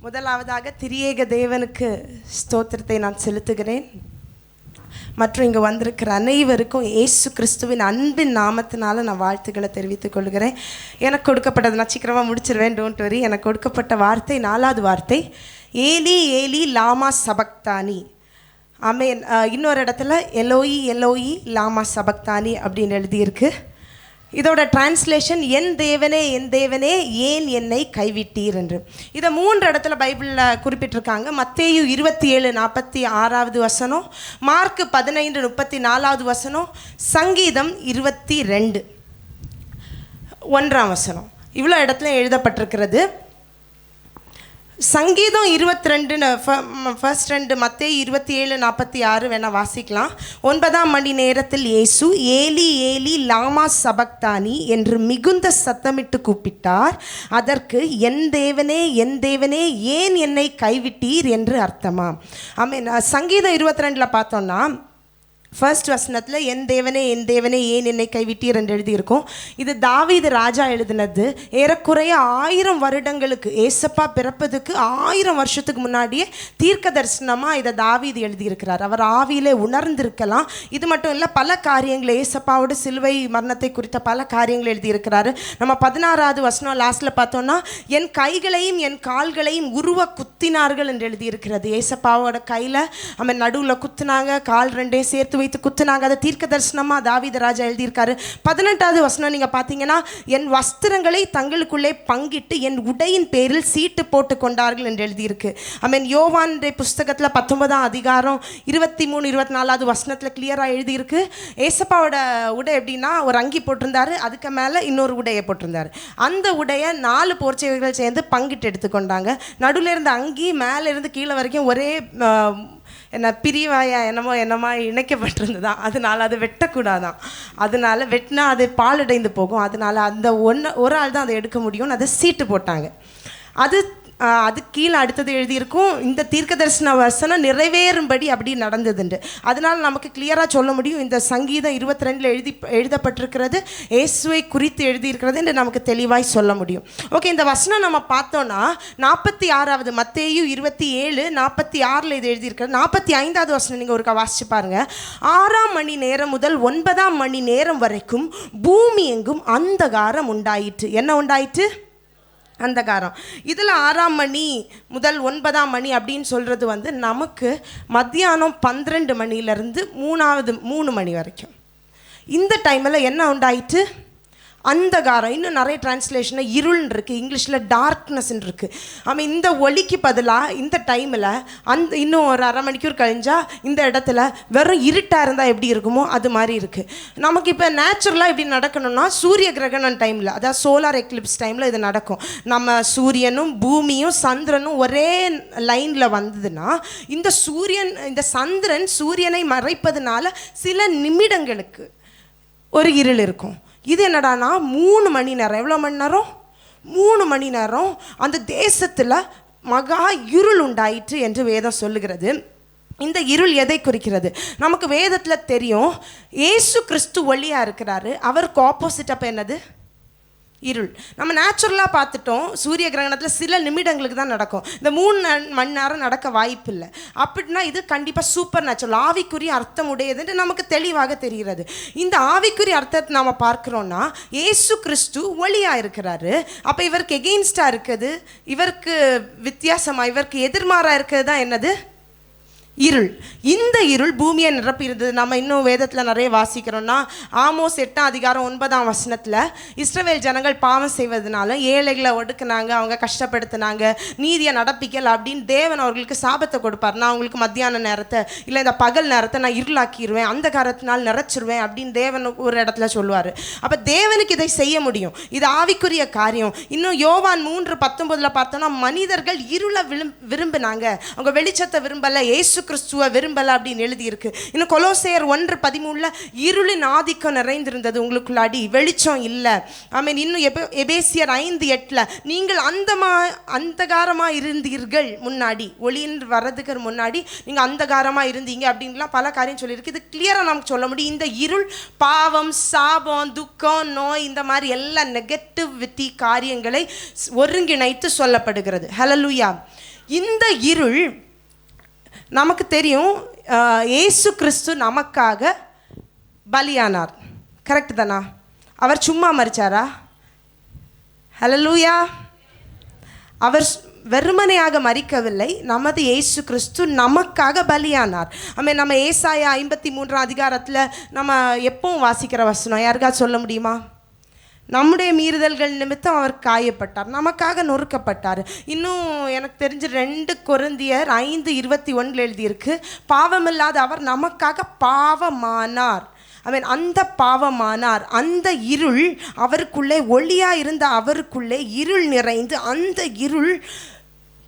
முதலாவதாக திரியேக தேவனுக்கு ஸ்தோத்திரத்தை நான் செலுத்துகிறேன். மற்றும் இங்கே வந்திருக்கிற அனைவருக்கும் இயேசு கிறிஸ்துவின் அன்பின் நாமத்தினால நான் வாழ்த்துக்களை தெரிவித்துக் கொள்கிறேன். எனக்கு கொடுக்கப்பட்டது, நான் சீக்கிரமாக முடிச்சிருவேன், டோன்ட் வரி. எனக்கு கொடுக்கப்பட்ட வார்த்தை 4வது வார்த்தை, ஏலி ஏலி லாமா சபக்தானி. ஆமென். இன்னொரு இடத்துல எலோயி எலோயி லாமா சபக்தானி அப்படின்னு எழுதியிருக்கு. இதோட டிரான்ஸ்லேஷன் என் தேவனே ஏன் என்னை கைவிட்டீர் என்று. இதை 3 இடத்துல பைபிளில் குறிப்பிட்டிருக்காங்க. மத்தேயு 27:46 வசனம், மார்க் 15:34 வசனம், சங்கீதம் 22:1 வசனம். இவ்வளோ இடத்துல எழுதப்பட்டிருக்கிறது. சங்கீதம் 22 ஃபர்ஸ்ட் 2, மத்தேயு 27:46 வேணால் வாசிக்கலாம். 9ஆம் மணி நேரத்தில் இயேசு ஏலி ஏலி லாமா சபக்தானி என்று மிகுந்த சத்தமிட்டு கூப்பிட்டார். அதற்கு என் தேவனே ஏன் என்னை கைவிட்டீர் என்று அர்த்தமா. ஆமென். சங்கீதம் 22 பார்த்தோம்னா ஃபர்ஸ்ட் வசனத்தில் என் தேவனே ஏன் என்னை கைவிட்டீர் என்று எழுதியிருக்கோம். இது தாவீது ராஜா எழுதினது. ஏறக்குறைய 1000 வருடங்களுக்கு, ஏசப்பா பிறப்பதுக்கு 1000 வருஷத்துக்கு முன்னாடியே தீர்க்க தரிசனமாக இதை தாவீது எழுதியிருக்கிறார். அவர் ஆவியிலே உணர்ந்திருக்கலாம். இது மட்டும் இல்லை, பல காரியங்களை, ஏசப்பாவோட சிலுவை மரணத்தை குறித்த பல காரியங்கள் எழுதியிருக்கிறாரு. நம்ம 16வது வசனம் லாஸ்ட்டில் பார்த்தோன்னா என் கைகளையும் என் கால்களையும் உருவ குத்தினார்கள் என்று எழுதியிருக்கிறது. ஏசப்பாவோட கையில் அவன் நடுவில் குத்துனாங்க, கால் 2 சேர்த்து வைத்து குத்துனாங்க. அதை தீர்க்க தரிசனமாக தாவீது ராஜா எழுதியிருக்காரு. 18வது வசனம் நீங்கள் பார்த்தீங்கன்னா என் வஸ்திரங்களை தங்களுக்குள்ளே பங்கிட்டு என் உடையின் பேரில் சீட்டு போட்டு கொண்டார்கள் என்று எழுதியிருக்கு. ஆமென். யோவான் புஸ்தகத்தில் 19ஆம் அதிகாரம் 23-24 வசனத்தில் கிளியராக எழுதியிருக்கு. ஏசப்பாவோட உடை எப்படின்னா, ஒரு அங்கி போட்டிருந்தாரு, அதுக்கு மேலே இன்னொரு உடையை போட்டிருந்தாரு. அந்த உடையை 4 போர்ச்சைகள் சேர்ந்து பங்கிட்டு எடுத்துக்கொண்டாங்க. நடுவில் இருந்த அங்கி மேலே இருந்து கீழே வரைக்கும் ஒரே பிரிவாயா என்னமா இணைக்கப்பட்டிருந்ததான். அதனால் அது வெட்டக்கூடாதான். அதனால் வெட்டினா அது பாலடைந்து போகும். அதனால் அந்த ஒரு ஆள் தான் அதை எடுக்க முடியும்னு அதை சீட்டு போட்டாங்க. அது கீழே அடுத்தது எழுதியிருக்கும், இந்த தீர்க்க தரிசன வசனம் நிறைவேறும்படி அப்படி நடந்ததுண்டு. அதனால் நமக்கு கிளியராக சொல்ல முடியும், இந்த சங்கீதம் 22 எழுதப்பட்டிருக்கிறது இயேசுவை குறித்து எழுதியிருக்கிறது என்று நமக்கு தெளிவாய் சொல்ல முடியும். ஓகே, இந்த வசனம் நம்ம பார்த்தோன்னா 46வது மத்தேயு 27:46 இது எழுதியிருக்கிறது. 45வது வசனம் நீங்கள் ஒருக்கா வாசிச்சு பாருங்க. 6ஆம் மணி நேரம் முதல் 9ஆம் மணி நேரம் வரைக்கும் பூமி எங்கும் அந்தகாரம் உண்டாயிற்று. என்ன உண்டாயிற்று? அந்தகாரம். இதில் 6ஆம் மணி முதல் 9ஆம் மணி அப்படின்னு சொல்கிறது நமக்கு மத்தியானம் 12 மணிலேருந்து 3 மணி வரைக்கும். இந்த டைமில் என்ன உண்டாயிற்று? அந்தகாரம். இன்னும் நிறைய டிரான்ஸ்லேஷனில் இருள்னு இருக்குது, இங்கிலீஷில் டார்க்னஸ்ன்னு இருக்குது. ஆமாம், இந்த ஒளிக்கு பதிலாக இந்த டைமில் இன்னும் ஒரு அரை மணிக்கூர் கழிஞ்சால் இந்த இடத்துல வெறும் இருட்டாக இருந்தால் எப்படி இருக்குமோ அது மாதிரி இருக்குது. நமக்கு இப்போ நேச்சுரலாக இப்படி நடக்கணும்னா சூரிய கிரகணம் டைமில், அதாவது சோலார் எக்லிப்ஸ் டைமில் இது நடக்கும். நம்ம சூரியனும் பூமியும் சந்திரனும் ஒரே லைனில் வந்ததுன்னா இந்த சந்திரன் சூரியனை மறைப்பதனால சில நிமிடங்களுக்கு ஒரு இருள் இருக்கும். இது என்னடானா 3 மணி நேரம். எவ்வளோ மணி நேரம்? 3 மணி நேரம் அந்த தேசத்தில் மகா இருள் உண்டாயிற்று என்று வேதம் சொல்லுகிறது. இந்த இருள் எதை குறிக்கிறது? நமக்கு வேதத்தில் தெரியும், இயேசு கிறிஸ்து ஒளியாக இருக்கிறாரு. அவருக்கு ஆப்போசிட் அப்போ என்னது? இருள். நம்ம நேச்சுரலாக பார்த்துட்டோம், சூரிய கிரகணத்தில் சில நிமிடங்களுக்கு தான் நடக்கும். இந்த 3 மணி நேரம் நடக்க வாய்ப்பு இல்லை. அப்படின்னா இது கண்டிப்பாக சூப்பர் நேச்சுரல், ஆவிக்குரிய அர்த்தம் உடையதுன்னு நமக்கு தெளிவாக தெரிகிறது. இந்த ஆவிக்குரிய அர்த்தத்தை நாம் பார்க்குறோன்னா இயேசு கிறிஸ்து ஒளியாக இருக்கிறாரு. அப்போ இவருக்கு எகெயின்ஸ்டாக இருக்குது, இவருக்கு வித்தியாசமாக, இவருக்கு எதிர்மாறாக இருக்கிறது தான் என்னது? இருள். இந்த இருள் பூமியை நிரப்பி இருந்தது. நம்ம இன்னும் வேதத்தில் நிறைய வாசிக்கிறோம்னா ஆமோஸ் 8ஆம் அதிகாரம் 9ஆம் வசனத்தில் இஸ்ரவேல் ஜனங்கள் பாவம் செய்வதனால ஏழைகளை ஒடுக்குனாங்க, அவங்க கஷ்டப்படுத்தினாங்க, நீதியை நடப்பிக்கல அப்படின்னு தேவன் அவர்களுக்கு சாபத்தை கொடுப்பார். நான் அவங்களுக்கு மத்தியான நேரத்தை இல்லை இந்த பகல் நேரத்தை நான் இருளாக்கிடுவேன், அந்த காரணத்தினால் நிறைச்சிருவேன் அப்படின்னு தேவன் ஒரு இடத்துல சொல்லுவார். அப்போ தேவனுக்கு இதை செய்ய முடியும். இது ஆவிக்குரிய காரியம். இன்னும் யோவான் 3:19 பார்த்தோன்னா மனிதர்கள் இருளை விரும்பினாங்க, அவங்க வெளிச்சத்தை விரும்பலை, இயேசு கிறிஸ்துவை விரும்பல அப்படின்னு எழுதியிருக்கு. இன்னும் கொலோசையர் 1:13 இருளின் ஆதிக்கம் நிறைந்திருந்தது உங்களுக்குள்ளாடி, வெளிச்சம் இல்லை. ஆமென். இன்னும் எபேசியர் 5:8 நீங்கள் அந்தகாரமாக இருந்தீர்கள், முன்னாடி ஒளியின் வரதுக்கு முன்னாடி நீங்கள் அந்தகாரமாக இருந்தீங்க அப்படின்லாம் பல காரியம் சொல்லியிருக்கு. இது கிளியராக நமக்கு சொல்ல முடியும். இந்த இருள் பாவம், சாபம், துக்கம், நோய், இந்த மாதிரி எல்லா நெகட்டிவிட்டி காரியங்களை ஒருங்கிணைத்து சொல்லப்படுகிறது. ஹல்லேலூயா. இந்த இருள் நமக்கு தெரியும், இயேசு கிறிஸ்து நமக்காக பலியானார். கரெக்ட் தானா? அவர் சும்மா மரிச்சாரா? ஹல்லேலூயா. அவர் வெறுமனையாக மரிக்கவில்லை. நமது இயேசு கிறிஸ்து நமக்காக பலியானார். நம்ம ஏசாயா 53 அதிகாரத்தில் நம்ம எப்பவும் வாசிக்கிற வசனம் யாருக்காவது சொல்ல முடியுமா? நம்முடைய மீறுதல்கள் நிமித்தம் அவர் காயப்பட்டார், நமக்காக நொறுக்கப்பட்டார். இன்னும் எனக்கு தெரிஞ்சு 2 கொரிந்தியர் 5:21 எழுதியிருக்கு, பாவமில்லாத அவர் நமக்காக பாவமானார். அந்த பாவமானார். அந்த இருள் அவருக்குள்ளே, ஒளியாக இருந்த அவருக்குள்ளே இருள் நிறைந்து, அந்த இருள்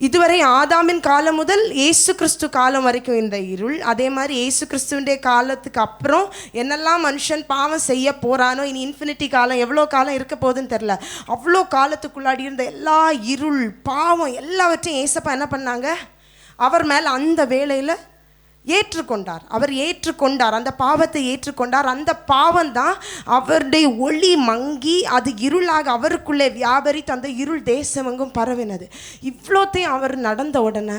இதுவரை ஆதாமின் காலம் முதல் இயேசு கிறிஸ்து காலம் வரைக்கும் இந்த இருள், அதே மாதிரி இயேசு கிறிஸ்துவிൻ്റെ காலத்துக்கு அப்புறம் என்னெல்லாம் மனுஷன் பாவம் செய்ய போகிறானோ, இனி இன்ஃபினிட்டி காலம், எவ்வளோ காலம் இருக்க போகுதுன்னு தெரில, அவ்வளோ காலத்துக்குள்ளாடி இருந்த எல்லா இருள், பாவம் எல்லாவற்றையும் ஏசப்பா என்ன பண்ணாங்க? அவர் மேலே அந்த வேளையில் ஏற்றுக்கொண்டார். அவர் ஏற்றுக்கொண்டார், அந்த பாவத்தை ஏற்றுக்கொண்டார். அந்த பாவம் தான் அவருடைய ஒளி மங்கி அது இருளாக அவருக்குள்ளே வியாபரித்து அந்த இருள் தேசமெங்கும் பரவினது. இவ்வளோத்தையும் அவர் நடந்த உடனே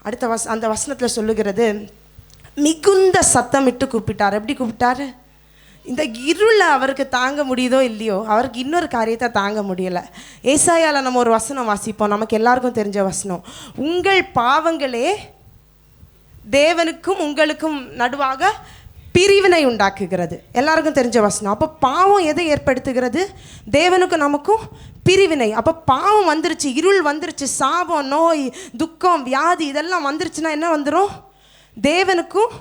அடுத்த அந்த வசனத்தில் சொல்லுகிறது, மிகுந்த சத்தமிட்டு கூப்பிட்டார். எப்படி கூப்பிட்டாரு? இந்த இருளை அவருக்கு தாங்க முடியுதோ இல்லையோ, அவருக்கு இன்னொரு காரியத்தை தாங்க முடியலை. ஏசாயால நம்ம ஒரு வசனம் வாசிப்போம், நமக்கு எல்லாருக்கும் தெரிஞ்ச வசனம், உங்கள் பாவங்களே தேவனுக்கும் உங்களுக்கும் நடுவாக பிரிவினை உண்டாக்குகிறது. எல்லாருக்கும் தெரிஞ்ச வசனம். அப்போ பாவம் எதை ஏற்படுத்துகிறது? தேவனுக்கும் நமக்கும் பிரிவினை. அப்போ பாவம் வந்துருச்சு, இருள் வந்துருச்சு, சாபம், நோய், துக்கம், வியாதி இதெல்லாம் வந்துருச்சுன்னா என்ன வந்துடும்? தேவனுக்கும்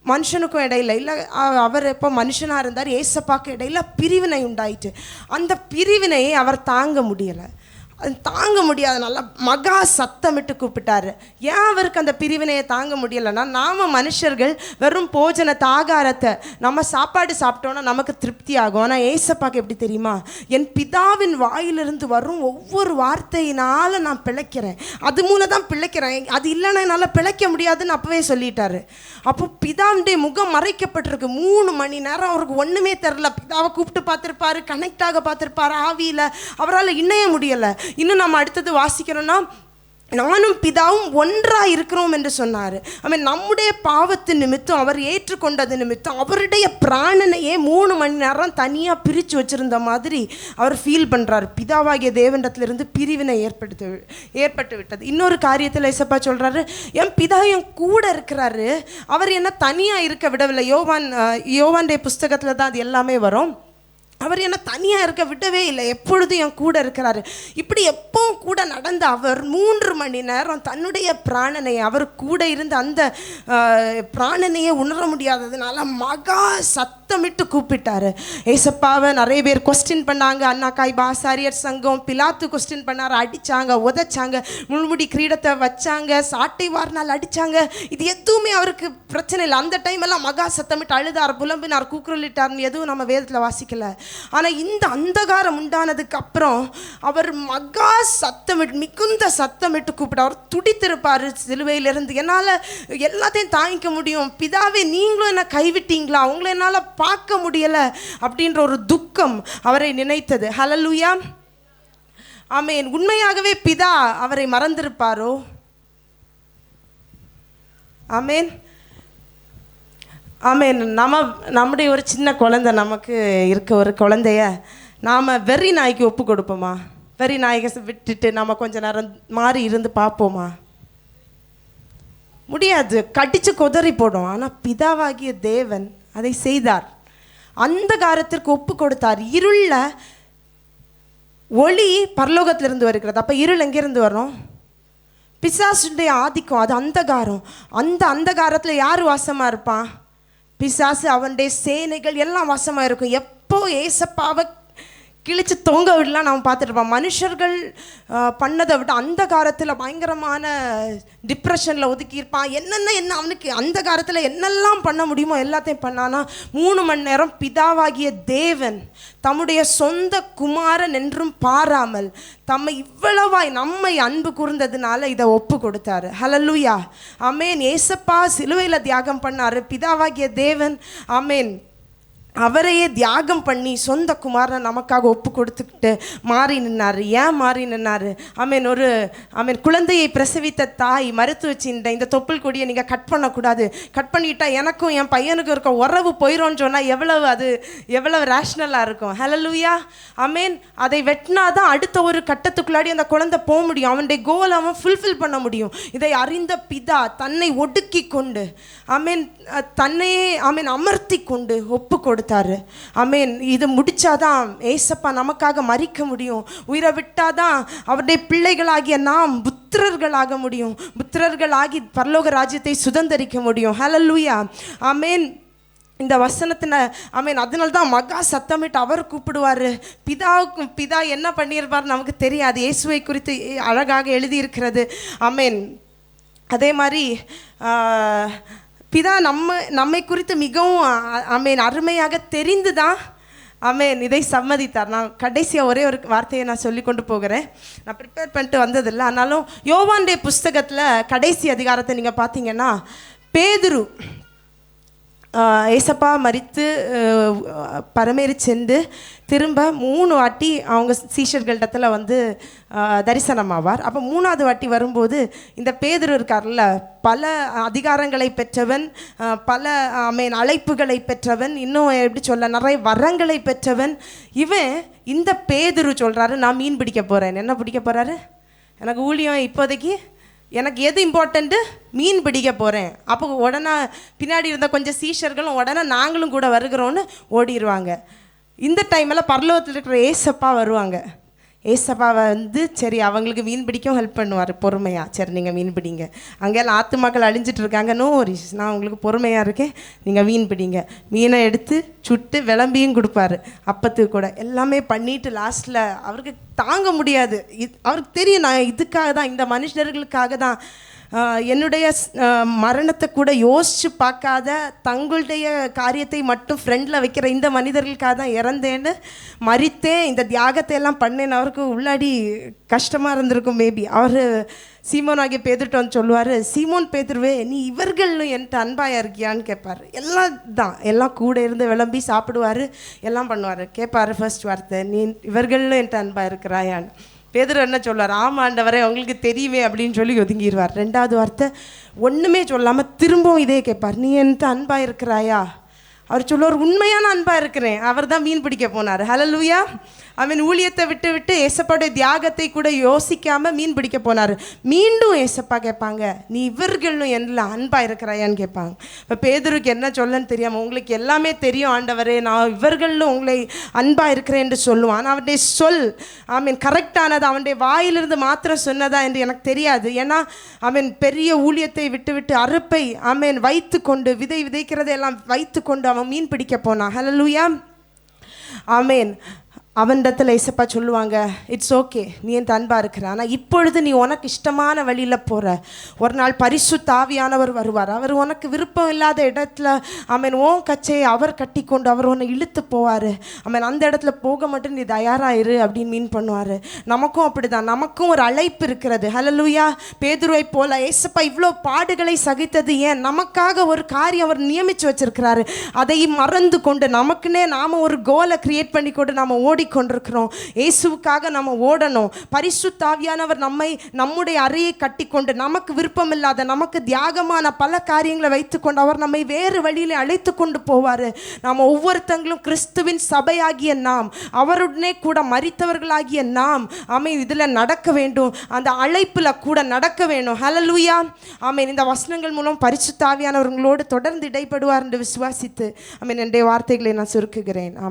மனுஷனுக்கும் இடையில, இல்லை அவர் எப்போ மனுஷனாக இருந்தார், ஏசப்பாக்கு இடையில பிரிவினை உண்டாயிட்டு. அந்த பிரிவினையை அவர் தாங்க முடியலை. அது தாங்க முடியாதனால மகா சத்தமிட்டு கூப்பிட்டாரு. ஏன் அவருக்கு அந்த பிரிவினையை தாங்க முடியலைன்னா, நாம் மனுஷர்கள் வெறும் போஜனத்தை, ஆகாரத்தை, நம்ம சாப்பாடு சாப்பிட்டோன்னா நமக்கு திருப்தி ஆகும். ஆனால் ஏசப்பாக்கு எப்படி தெரியுமா? என் பிதாவின் வாயிலிருந்து வரும் ஒவ்வொரு வார்த்தையினால் நான் பிழைக்கிறேன், அது மூலம் தான் பிழைக்கிறேன், அது இல்லைன்னா என்னால் பிழைக்க முடியாதுன்னு அப்போவே சொல்லிட்டாரு. அப்போ பிதாவுடைய முகம் மறைக்கப்பட்டிருக்கு. 3 மணி நேரம் அவருக்கு ஒன்றுமே தெரில. பிதாவை கூப்பிட்டு பார்த்துருப்பாரு, கனெக்டாக பார்த்துருப்பாரு ஆவியில், அவரால் இணைய முடியலை. இன்னும் நம்ம அடுத்தது வாசிக்கிறோன்னா, நானும் பிதாவும் ஒன்றாக இருக்கிறோம் என்று சொன்னார். நம்முடைய பாவத்து நிமித்தம் அவர் ஏற்றுக்கொண்டது நிமித்தம் அவருடைய பிராணனையே 3 மணி நேரம் தனியாக பிரித்து வச்சுருந்த மாதிரி அவர் ஃபீல் பண்ணுறாரு. பிதாவாகிய தேவனிடத்திலிருந்து பிரிவினை ஏற்பட்டு விட்டது. இன்னொரு காரியத்தில் ஏசப்பா சொல்கிறாரு, என் பிதா என் கூட இருக்கிறாரு, அவர் என்ன தனியாக இருக்க விடவில்லை. யோவானுடைய புஸ்தகத்தில் தான் அது எல்லாமே வரும். அவர் என்ன தனியாக இருக்க விடவே இல்லை, எப்பொழுதும் என் கூட இருக்கிறாரு. இப்படி எப்பவும் கூட நடந்த அவர் 3 மணி நேரம் தன்னுடைய பிராணனை, அவர் கூட இருந்து அந்த பிராணனையே உணர முடியாததுனால மகா சத்தமிட்டு கூப்பிட்டாரு. ஏசப்பாவை நிறைய பேர் கொஸ்டின் பண்ணாங்க. அண்ணாக்காய் பாசாரியர் சங்கம், பிலாத்து கொஸ்டின் பண்ணார், அடித்தாங்க, உதைச்சாங்க, முள்முடி கிரீடத்தை வச்சாங்க, சாட்டை வாரினால் அடித்தாங்க. இது எதுவுமே அவருக்கு பிரச்சனை இல்லை. அந்த டைம் எல்லாம் மகா சத்தமிட்டு அழுதார், புலம்பினார், கூக்குரலிட்டார்னு எதுவும் நம்ம வேதத்தில் வாசிக்கல. ஆனால் இந்த அந்தகாரம் உண்டானதுக்கு அப்புறம் அவர் மகா சத்தமிட்டு, மிகுந்த சத்தமிட்டு கூப்பிட்டு, அவர் துடித்திருப்பார் சிலுவையிலிருந்து. என்னால் எல்லாத்தையும் தாங்கிக்க முடியும், பிதாவே நீங்களும் என்ன கைவிட்டீங்களா, உங்களை என்னால் பார்க்க முடியலை அப்படின்ற ஒரு துக்கம் அவரை நினைத்தது. ஹல்லேலூயா, ஆமென். உண்மையாகவே பிதா அவரை மறந்திருப்பாரோ? ஆமென், ஆமென். நம்முடைய ஒரு சின்ன குழந்தை, நமக்கு இருக்க ஒரு குழந்தைய நாம் வெறி நாய்க்கு ஒப்பு கொடுப்போமா? வெறி நாய்க்கு விட்டுட்டு நம்ம கொஞ்சம் நேரம் மாறி இருந்து பார்ப்போமா? முடியாது, கடிச்சு கொதறி போடும். ஆனால் பிதாவாகிய தேவன் அதை செய்தார். அந்த காலத்திற்கு ஒப்பு கொடுத்தார். இருளில் ஒளி பரலோகத்திலிருந்து வருகிறது. அப்போ இருள் எங்கேருந்து வரும்? பிசாசுடைய ஆதிக்கம், அது அந்தகாரம். அந்த அந்தகாரத்தில் யார் வாசமாக இருப்பான்? பிசாசு, அவனுடைய சேனைகள் எல்லாம் வாசமாக இருக்கும். எப்போ ஏசப்பாவை கிழிச்சு தொங்க விடலாம் நாம் பார்த்துருப்போம். மனுஷர்கள் பண்ணதை விட அந்த காலத்தில் பயங்கரமான டிப்ரெஷனில் ஒதுக்கியிருப்பான். என்ன அவனுக்கு அந்த காலத்தில் என்னெல்லாம் பண்ண முடியுமோ எல்லாத்தையும் பண்ணானா 3 மணி நேரம் பிதாவாகிய தேவன் தம்முடைய சொந்த குமாரன் என்றும் பாராமல் தம்மை இவ்வளவாய் நம்மை அன்பு கூர்ந்ததுனால இதை ஒப்பு கொடுத்தாரு. ஹல்லேலூயா, ஆமென். ஏசப்பா சிலுவையில் தியாகம் பண்ணார். பிதாவாகிய தேவன், ஆமென், அவரையே தியாகம் பண்ணி சொந்த குமாரனை நமக்காக ஒப்பு கொடுத்துக்கிட்டு மாறி நின்னார். ஏன் மாறி நின்னார்? குழந்தையை பிரசவித்த தாய் மறுத்து வச்சு இந்த தொப்புள் கொடியை நீங்கள் கட் பண்ணக்கூடாது, கட் பண்ணிட்டா எனக்கும் என் பையனுக்கும் இருக்க உறவு போயிடும்னு சொன்னால் எவ்வளவு ரேஷ்னலாக இருக்கும். ஹல்லேலூயா, ஆமென். அதை வெட்டினா தான் அடுத்த ஒரு கட்டத்துக்குள்ளாடி அந்த குழந்தை போக முடியும், அவனுடைய கோல் அவன் ஃபுல்ஃபில் பண்ண முடியும். இதை அறிந்த பிதா தன்னை ஒடுக்கி கொண்டு தன்னையே அமர்த்தி கொண்டு ஒப்பு கொடுத்தாரு. இது முடிச்சாதான் ஏசப்பா நமக்காக மரிக்க முடியும். உயிரை விட்டாதான் அவருடைய பிள்ளைகளாகிய நாம் புத்திரர்களாக முடியும், புத்திரர்களாகி பரலோக ராஜ்யத்தை சுதந்தரிக்க முடியும். ஹல்லேலூயா, ஆமென். இந்த வசனத்தின அதனால தான் மகா சத்தமிட்டு அவர் கூப்பிடுவார். பிதா என்ன பண்ணியிருப்பார் நமக்கு தெரியாது, இயேசுவை குறித்து அழகாக எழுதியிருக்கிறது. ஆமென். அதே மாதிரி பிதா நம்மை குறித்து மிகவும் அருமையாக தெரிந்து தான் இதை சம்மதித்தார். நான் கடைசியாக ஒரே ஒரு வார்த்தையை நான் சொல்லி கொண்டு போகிறேன். நான் ப்ரிப்பேர் பண்ணிட்டு வந்ததில்லை, ஆனாலும் யோவானுடைய புஸ்தகத்தில் கடைசி அதிகாரத்தை நீங்கள் பார்த்தீங்கன்னா, பேதுரு ஏசப்பா மரித்து பரமேறி சென்று திரும்ப 3 வாட்டி அவங்க சீஷர்களிடத்தில் தரிசனமாவார். அப்போ 3ஆவது வாட்டி வரும்போது இந்த பேதுரு இருக்கார்ல, பல அதிகாரங்களை பெற்றவன், பல அழைப்புகளை பெற்றவன், இன்னும் எப்படி சொல்ல, நிறைய வரங்களை பெற்றவன். இந்த பேதுரு சொல்கிறாரு, நான் மீன் பிடிக்க போகிறேன். என்ன பிடிக்க போகிறாரு? எனக்கு ஊழியம் இப்போதைக்கு எனக்கு எது இம்பார்ட்டண்ட்டு? மீன் பிடிக்க போகிறேன். அப்போ உடனே பின்னாடி இருந்த கொஞ்சம் சீஷர்களும் உடனே நாங்களும் கூட வருகிறோன்னு ஓடிடுவாங்க. இந்த டைமில் பரலோகத்தில் இருக்கிற ஏசப்பா வருவாங்க. ஏசப்பா சரி அவங்களுக்கு மீன் பிடிக்கவும் ஹெல்ப் பண்ணுவார் பொறுமையாக. சரி நீங்கள் மீன் பிடிங்க, அங்கெல்லாம் ஆத்துமாக்கள் அழிஞ்சிட்டு இருக்காங்க, நோ வரிஸ், நான் உங்களுக்கு பொறுமையாக இருக்கேன், நீங்கள் மீன் பிடிங்க. மீனை எடுத்து சுட்டு விளம்பியும் கொடுப்பாரு, அப்பத்துக்கு கூட எல்லாமே பண்ணிவிட்டு லாஸ்ட்டில் அவருக்கு தாங்க முடியாது. அவருக்கு தெரியும், நான் இதுக்காக தான், இந்த மனுஷர்களுக்காக தான் என்னுடைய மரணத்தை கூட யோசித்து பார்க்காத தங்களுடைய காரியத்தை மட்டும் ஃப்ரெண்டில் வைக்கிற இந்த மனிதர்களுக்காக தான் இறந்தேன்னு மரித்தேன், இந்த தியாகத்தை எல்லாம் பண்ணேன்னு அவருக்கு உள்ளாடி கஷ்டமாக இருந்திருக்கும். மேபி அவர் சீமோன் ஆகிய பேதுருட்டு சொல்லுவார், சீமோன் பேதுருவே, நீ இவர்களும் என்கிட்ட அன்பாயாக இருக்கியான்னு கேட்பார். எல்லாம் கூட இருந்து விளம்பி சாப்பிடுவார், எல்லாம் பண்ணுவார். கேட்பார் ஃபர்ஸ்ட் வார்த்தை, நீ இவர்களும் என்கிட்ட அன்பாக இருக்கிறாயான்னு. பேதுரு என்ன சொல்வார்? ஆமாண்டவரே உங்களுக்கு தெரியுமே அப்படின்னு சொல்லி ஒதுங்கிடுவார். 2ஆவது வார்த்தை ஒன்றுமே சொல்லாமல் திரும்பவும் இதே கேட்பார், நீ என்கிட்ட அன்பாக இருக்கிறாயா? அவர் சொல்லுவார், உண்மையான அன்பாக இருக்கிறேன். அவர் தான் மீன் பிடிக்க போனார். ஹல்லேலூயா, ஊழியத்தை விட்டு ஏசப்பாவுடைய தியாகத்தை கூட யோசிக்காமல் மீன் பிடிக்க போனார். மீண்டும் ஏசப்பா கேட்பாங்க, நீ இவர்களும் என்ன அன்பாக இருக்கிறாயான்னு கேட்பாங்க. இப்போ பேதுருக்கு என்ன சொல்லன்னு தெரியாமல், உங்களுக்கு எல்லாமே தெரியும் ஆண்டவரே, நான் இவர்களும் உங்களை அன்பாக இருக்கிறேன் என்று சொல்லுவான். ஆனால் அவனுடைய சொல் கரெக்டானது, அவனுடைய வாயிலிருந்து மாத்திரம் சொன்னதா என்று எனக்கு தெரியாது. ஏன்னா பெரிய ஊழியத்தை விட்டு அறுப்பை வைத்து கொண்டு விதைக்கிறதையெல்லாம் வைத்து கொண்டு அவன் மீன் பிடிக்க போனான். ஹல்லேலூயா, ஆமென். அவனிடத்தில் ஏசப்பா சொல்லுவாங்க, இட்ஸ் ஓகே, நீ என் அன்பாக இருக்கிற, ஆனால் இப்பொழுது நீ உனக்கு இஷ்டமான வழியில் போகிற. ஒரு நாள் பரிசுத்த ஆவியானவர் வருவார். அவர் உனக்கு விருப்பம் இல்லாத இடத்துல ஓன் கச்சையை அவர் கட்டி கொண்டு அவர் உன்னை இழுத்து போவார். அந்த இடத்துல போக மட்டும் நீ தயாராகிரு அப்படின்னு மீன் பண்ணுவார். நமக்கும் அப்படி தான், நமக்கும் ஒரு அழைப்பு இருக்கிறது. ஹல்லேலூயா, பேதுருவை போல ஏசப்பா இவ்வளோ பாடுகளை சகித்தது ஏன்? நமக்காக ஒரு காரியம் அவர் நியமித்து வச்சிருக்கிறாரு. அதை மறந்து கொண்டு நமக்குன்னே நாம் ஒரு கோலை கிரியேட் பண்ணி கொண்டு நாம் கொண்டிருக்கிறோம். இயேசுவுக்காக நம்ம ஓடணும். பரிசுத்த ஆவியானவர் நம்முடைய அறையை கட்டிக்கொண்டு நமக்கு விருப்பம் இல்லாத, நமக்கு தியாகமான பல காரியங்களை வைத்துக்கொண்டு அவர் நம்மை வேறு வழியில் அழைத்து கொண்டு போவார். நாம் ஒவ்வொருத்தங்களும் கிறிஸ்துவின் சபையாகிய நாம், அவருடனே கூட மரித்தவர்களாகிய நாம் இதில் நடக்க வேண்டும், அந்த அழைப்பில் கூட நடக்க வேண்டும். ஹல்லேலூயா, இந்த வசனங்கள் மூலம் பரிசுத்த ஆவியானவர்களோடு தொடர்ந்து இடைப்படுவார் என்று விசுவாசித்து என்னுடைய வார்த்தைகளை நான் சுருக்குகிறேன். ஆமென்.